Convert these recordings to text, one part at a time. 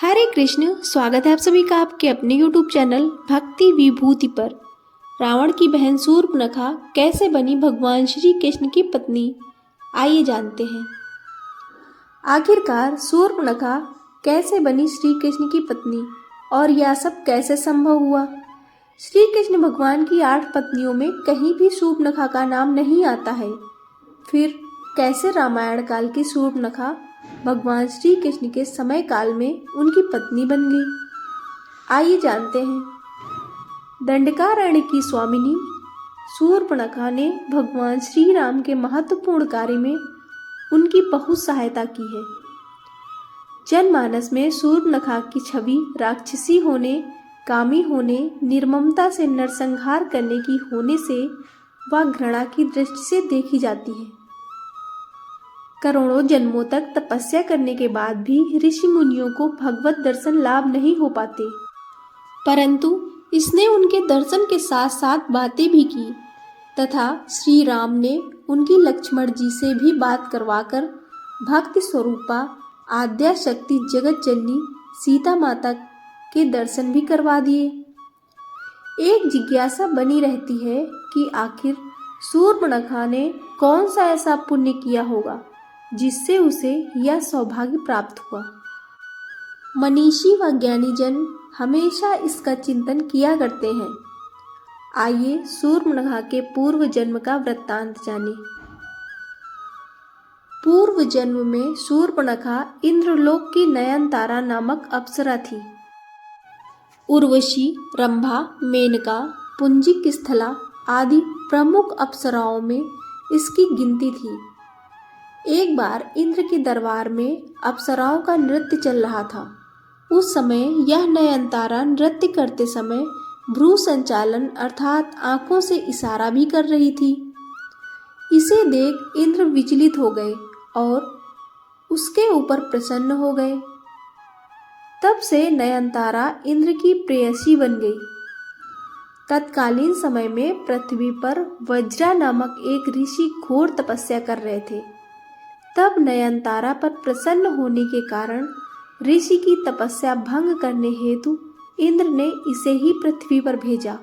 हरे कृष्ण। स्वागत है आप सभी का आपके अपने YouTube चैनल भक्ति विभूति पर। रावण की बहन शूर्पणखा कैसे बनी भगवान श्री कृष्ण की पत्नी, आइए जानते हैं। आखिरकार शूर्पणखा कैसे बनी श्री कृष्ण की पत्नी और यह सब कैसे संभव हुआ। श्री कृष्ण भगवान की 8 पत्नियों में कहीं भी शूर्पणखा का नाम नहीं आता है। फिर कैसे रामायण काल की शूर्पणखा भगवान श्री कृष्ण के समय काल में उनकी पत्नी बन गई, आइए जानते हैं। दंडकारण्य की स्वामिनी शूर्पणखा ने भगवान श्री राम के महत्वपूर्ण कार्य में उनकी बहुत सहायता की है। जनमानस में शूर्पणखा की छवि राक्षसी होने, कामी होने, निर्ममता से नरसंहार करने की होने से वह घृणा की दृष्टि से देखी जाती है। करोड़ों जन्मों तक तपस्या करने के बाद भी ऋषि मुनियों को भगवत दर्शन लाभ नहीं हो पाते, परंतु इसने उनके दर्शन के साथ साथ बातें भी की तथा श्री राम ने उनकी लक्ष्मण जी से भी बात करवाकर भक्ति स्वरूपा आद्या शक्ति जगत जननी सीता माता के दर्शन भी करवा दिए। एक जिज्ञासा बनी रहती है कि आखिर शूर्पणखा ने कौन सा ऐसा पुण्य किया होगा जिससे उसे यह सौभाग्य प्राप्त हुआ। मनीषी व ज्ञानी जन हमेशा इसका चिंतन किया करते हैं। आइए शूर्पणखा के पूर्व जन्म का वृत्तांत जानें। पूर्व जन्म में शूर्पणखा इंद्रलोक की नयनतारा नामक अप्सरा थी। उर्वशी, रंभा, मेनका, पुंजिक स्थला आदि प्रमुख अप्सराओं में इसकी गिनती थी। एक बार इंद्र के दरबार में अप्सराओं का नृत्य चल रहा था। उस समय यह नयनतारा नृत्य करते समय भ्रू संचालन अर्थात आंखों से इशारा भी कर रही थी। इसे देख इंद्र विचलित हो गए और उसके ऊपर प्रसन्न हो गए। तब से नयनतारा इंद्र की प्रेयसी बन गई। तत्कालीन समय में पृथ्वी पर वज्रा नामक एक ऋषि घोर तपस्या कर रहे थे। तब नयनतारा पर प्रसन्न होने के कारण ऋषि की तपस्या भंग करने हेतु इंद्र ने इसे ही पृथ्वी पर भेजा,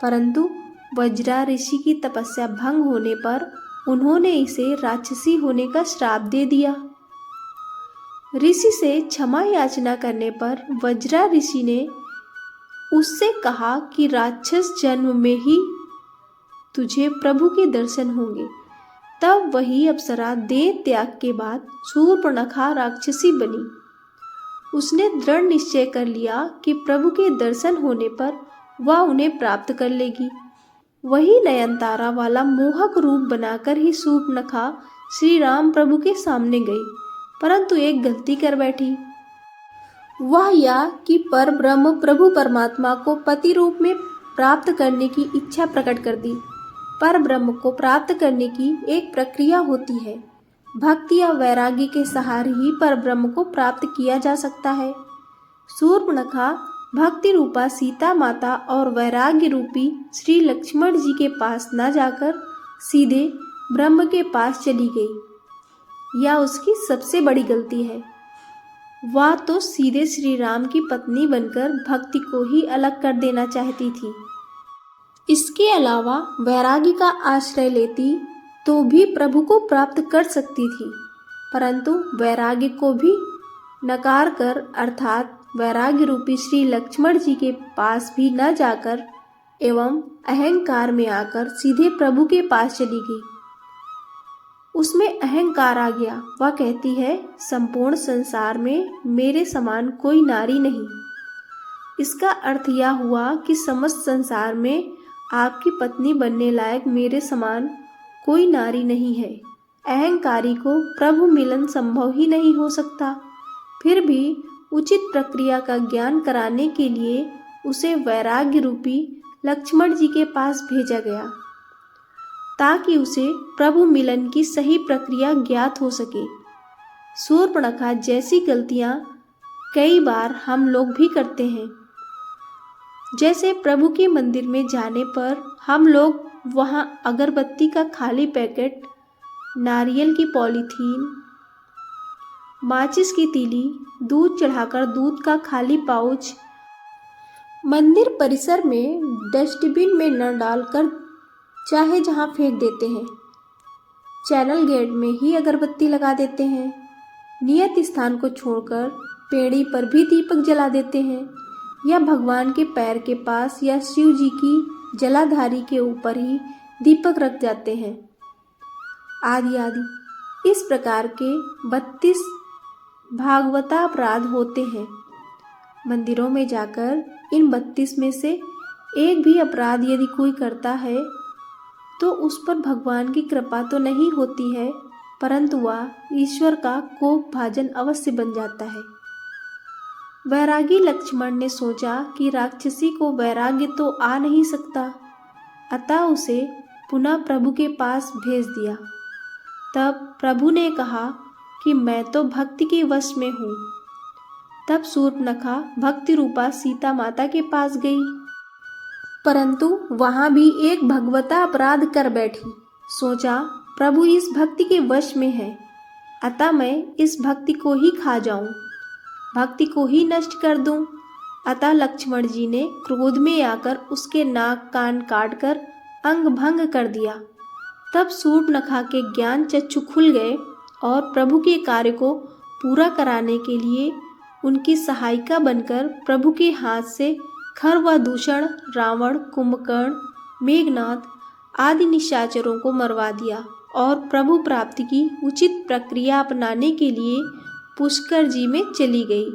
परंतु वज्रा ऋषि की तपस्या भंग होने पर उन्होंने इसे राक्षसी होने का श्राप दे दिया। ऋषि से क्षमा याचना करने पर वज्रा ऋषि ने उससे कहा कि राक्षस जन्म में ही तुझे प्रभु के दर्शन होंगे। तब वही अप्सरा देह त्याग के बाद शूर्पणखा राक्षसी बनी। उसने दृढ़ निश्चय कर लिया कि प्रभु के दर्शन होने पर वह उन्हें प्राप्त कर लेगी। वही नयनतारा वाला मोहक रूप बनाकर ही शूर्पणखा श्री राम प्रभु के सामने गई, परंतु एक गलती कर बैठी। वह यह कि पर ब्रह्म प्रभु परमात्मा को पति रूप में प्राप्त करने की इच्छा प्रकट कर दी। पर ब्रह्म को प्राप्त करने की एक प्रक्रिया होती है। भक्ति या वैराग्य के सहारे ही पर ब्रह्म को प्राप्त किया जा सकता है। शूर्पणखा भक्ति रूपा सीता माता और वैराग्य रूपी श्री लक्ष्मण जी के पास न जाकर सीधे ब्रह्म के पास चली गई। यह उसकी सबसे बड़ी गलती है। वह तो सीधे श्री राम की पत्नी बनकर भक्ति को ही अलग कर देना चाहती थी। इसके अलावा वैराग्य का आश्रय लेती तो भी प्रभु को प्राप्त कर सकती थी, परंतु वैराग्य को भी नकार कर अर्थात वैराग्य रूपी श्री लक्ष्मण जी के पास भी न जाकर एवं अहंकार में आकर सीधे प्रभु के पास चली गई। उसमें अहंकार आ गया। वह कहती है, संपूर्ण संसार में मेरे समान कोई नारी नहीं। इसका अर्थ यह हुआ कि समस्त संसार में आपकी पत्नी बनने लायक मेरे समान कोई नारी नहीं है। अहंकारी को प्रभु मिलन संभव ही नहीं हो सकता। फिर भी उचित प्रक्रिया का ज्ञान कराने के लिए उसे वैराग्य रूपी लक्ष्मण जी के पास भेजा गया, ताकि उसे प्रभु मिलन की सही प्रक्रिया ज्ञात हो सके। शूर्पणखा जैसी गलतियां कई बार हम लोग भी करते हैं। जैसे प्रभु के मंदिर में जाने पर हम लोग वहां अगरबत्ती का खाली पैकेट, नारियल की पॉलीथीन, माचिस की तीली, दूध चढ़ाकर दूध का खाली पाउच मंदिर परिसर में डस्टबिन में न डालकर चाहे जहां फेंक देते हैं। चैनल गेट में ही अगरबत्ती लगा देते हैं। नियत स्थान को छोड़कर पेड़ी पर भी दीपक जला देते हैं या भगवान के पैर के पास या शिव जी की जलाधारी के ऊपर ही दीपक रख जाते हैं, आदि आदि। इस प्रकार के 32 भागवतापराध होते हैं। मंदिरों में जाकर इन 32 में से एक भी अपराध यदि कोई करता है तो उस पर भगवान की कृपा तो नहीं होती है, परंतु वह ईश्वर का कोप भाजन अवश्य बन जाता है। वैरागी लक्ष्मण ने सोचा कि राक्षसी को वैराग्य तो आ नहीं सकता, अतः उसे पुनः प्रभु के पास भेज दिया। तब प्रभु ने कहा कि मैं तो भक्ति के वश में हूँ। तब शूर्पणखा भक्ति रूपा सीता माता के पास गई, परंतु वहां भी एक भगवता अपराध कर बैठी। सोचा प्रभु इस भक्ति के वश में है, अतः मैं इस भक्ति को ही खा जाऊं, भक्ति को ही नष्ट कर दूं। अतः लक्ष्मण जी ने क्रोध में आकर उसके नाक कान काटकर अंग भंग कर दिया। तब शूर्पणखा के ज्ञान चक्षु खुल गए और प्रभु के कार्य को पूरा कराने के लिए उनकी सहायिका बनकर प्रभु के हाथ से खर व दूषण, रावण, कुंभकर्ण, मेघनाथ आदि निशाचरों को मरवा दिया और प्रभु प्राप्ति की उचित प्रक्रिया अपनाने के लिए पुष्कर जी में चली गई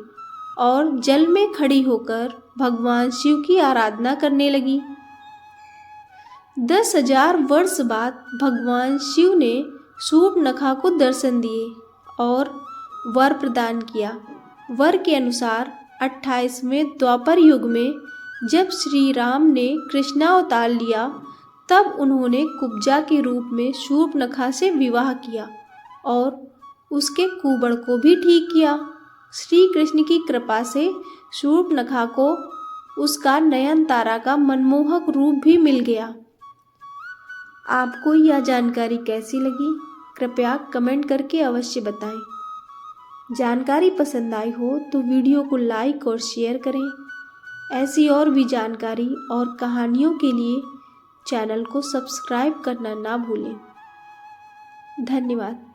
और जल में खड़ी होकर भगवान शिव की आराधना करने लगी। 10,000 वर्ष बाद भगवान शिव ने शूर्पणखा को दर्शन दिए और वर प्रदान किया। वर के अनुसार 28वें द्वापर युग में जब श्री राम ने कृष्णावतार लिया, तब उन्होंने कुब्जा के रूप में शूर्पणखा से विवाह किया और उसके कुबड़ को भी ठीक किया। श्री कृष्ण की कृपा से शूर्पणखा को उसका नयनतारा का मनमोहक रूप भी मिल गया। आपको यह जानकारी कैसी लगी, कृपया कमेंट करके अवश्य बताएं। जानकारी पसंद आई हो तो वीडियो को लाइक और शेयर करें। ऐसी और भी जानकारी और कहानियों के लिए चैनल को सब्सक्राइब करना ना भूलें। धन्यवाद।